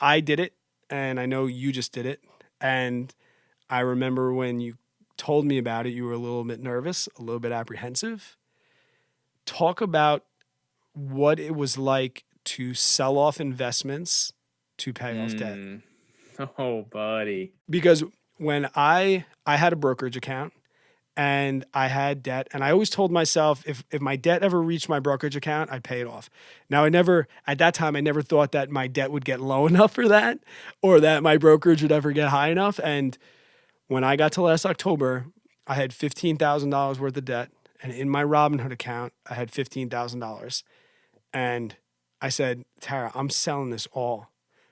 I did it, and I know you just did it. And I remember when you told me about it, you were a little bit nervous, a little bit apprehensive. Talk about what it was like to sell off investments to pay off debt. Mm. Oh, buddy. Because when I had a brokerage account and I had debt, and I always told myself if my debt ever reached my brokerage account, I'd pay it off. Now at that time I never thought that my debt would get low enough for that, or that my brokerage would ever get high enough. And when I got to last October, I had $15,000 worth of debt, and in my Robinhood account I had $15,000. And I said, Tara, I'm selling this all.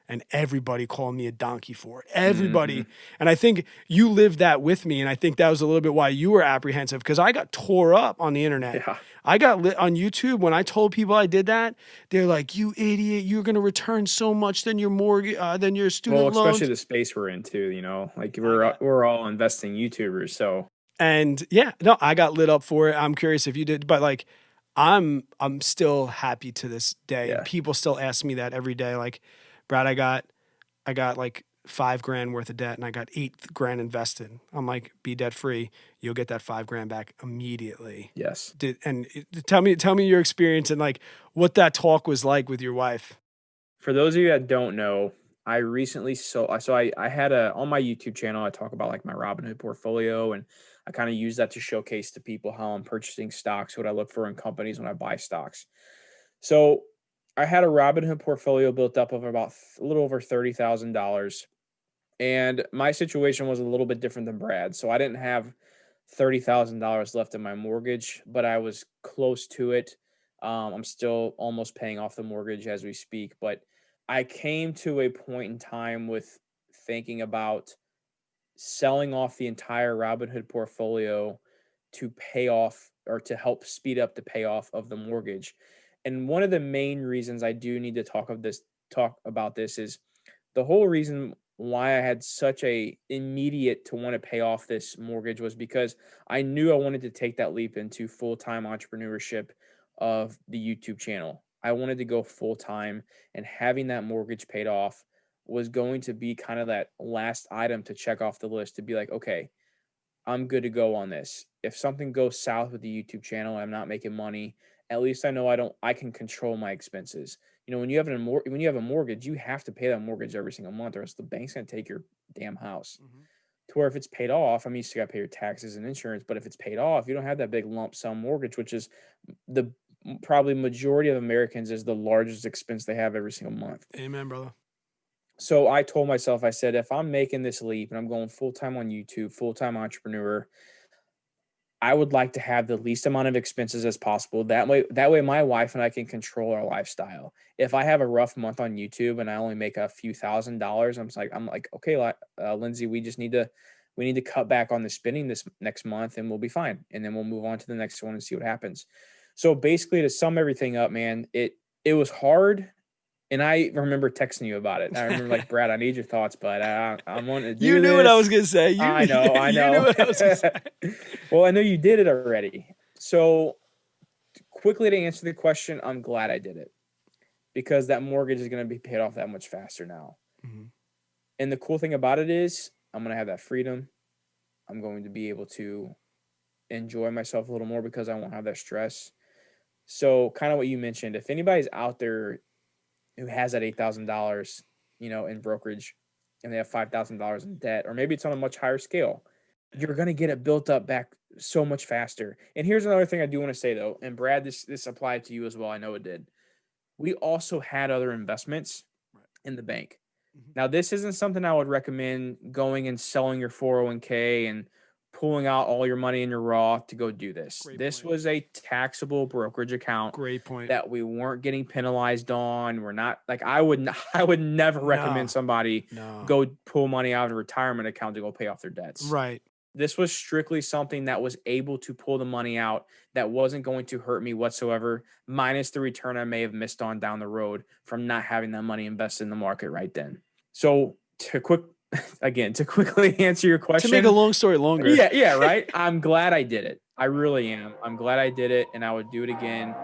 And everybody called me a donkey for it. Hmm. Everybody. And I think you lived that with me. And I think that was a little bit why you were apprehensive, because I got tore up on the internet. Yeah. I got lit on YouTube. When I told people I did that, they're like, you idiot, you're going to return so much than your mortgage, than your Well, student especially loans. the space we're into, like I got, we're all investing YouTubers, so and yeah, no, I got lit up for it. I'm curious if you did, but like, I'm still happy to this day. And yeah. people still ask me that every day. Like, Brad, I got like $5,000 worth of debt and I got $8,000 invested. I'm like, be debt free. You'll get that $5,000 back immediately. Yes. Tell me your experience and like what that talk was like with your wife. For those of you that don't know, I recently I had on my YouTube channel, I talk about like my Robinhood portfolio, and I kind of use that to showcase to people how I'm purchasing stocks, what I look for in companies when I buy stocks. So I had a Robinhood portfolio built up of about a little over $30,000. And my situation was a little bit different than Brad. So I didn't have $30,000 left in my mortgage, but I was close to it. I'm still almost paying off the mortgage as we speak. But I came to a point in time with thinking about selling off the entire Robinhood portfolio to pay off or to help speed up the payoff of the mortgage. And one of the main reasons I do need to talk about this is the whole reason why I had such a immediate to want to pay off this mortgage was because I knew I wanted to take that leap into full-time entrepreneurship of the YouTube channel. I wanted to go full-time, and having that mortgage paid off was going to be kind of that last item to check off the list to be like, okay, I'm good to go on this. If something goes south with the YouTube channel and I'm not making money, at least I know I can control my expenses. When you have when you have a mortgage, you have to pay that mortgage every single month, or else the bank's gonna take your damn house. Mm-hmm. To where if it's paid off, I mean, you still gotta pay your taxes and insurance, but if it's paid off, you don't have that big lump sum mortgage, which is the probably majority of Americans is the largest expense they have every single month. Amen, brother. So I told myself, I said, if I'm making this leap and I'm going full time on YouTube, full time entrepreneur, I would like to have the least amount of expenses as possible. That way my wife and I can control our lifestyle. If I have a rough month on YouTube and I only make a few $1,000s, I'm like, okay, Lindsay, we need to cut back on the spending this next month and we'll be fine. And then we'll move on to the next one and see what happens. So basically, to sum everything up, man, it was hard. And I remember texting you about it. I remember like, Brad, I need your thoughts, but I'm wanting to do You knew what I was this. gonna say. I know, I You knew know. what I was gonna say. Well, I know you did it already. So quickly to answer the question, I'm glad I did it because that mortgage is going to be paid off that much faster now. Mm-hmm. And the cool thing about it is I'm going to have that freedom. I'm going to be able to enjoy myself a little more because I won't have that stress. So kind of what you mentioned, if anybody's out there who has that $8,000, in brokerage and they have $5,000 in debt, or maybe it's on a much higher scale, you're going to get it built up back so much faster. And here's another thing I do want to say though, and Brad, this applied to you as well. I know it did. We also had other investments in the bank. Mm-hmm. Now, this isn't something I would recommend going and selling your 401k and pulling out all your money in your Roth to go do this. Great This point. was a taxable brokerage account. Great point. That we weren't getting penalized on. We're not like I would never recommend somebody go pull money out of a retirement account to go pay off their debts. Right. This was strictly something that was able to pull the money out that wasn't going to hurt me whatsoever, minus the return I may have missed on down the road from not having that money invested in the market right then. So to quickly answer your question. To make a long story longer. Yeah, right. I'm glad I did it. I really am. I'm glad I did it, and I would do it again.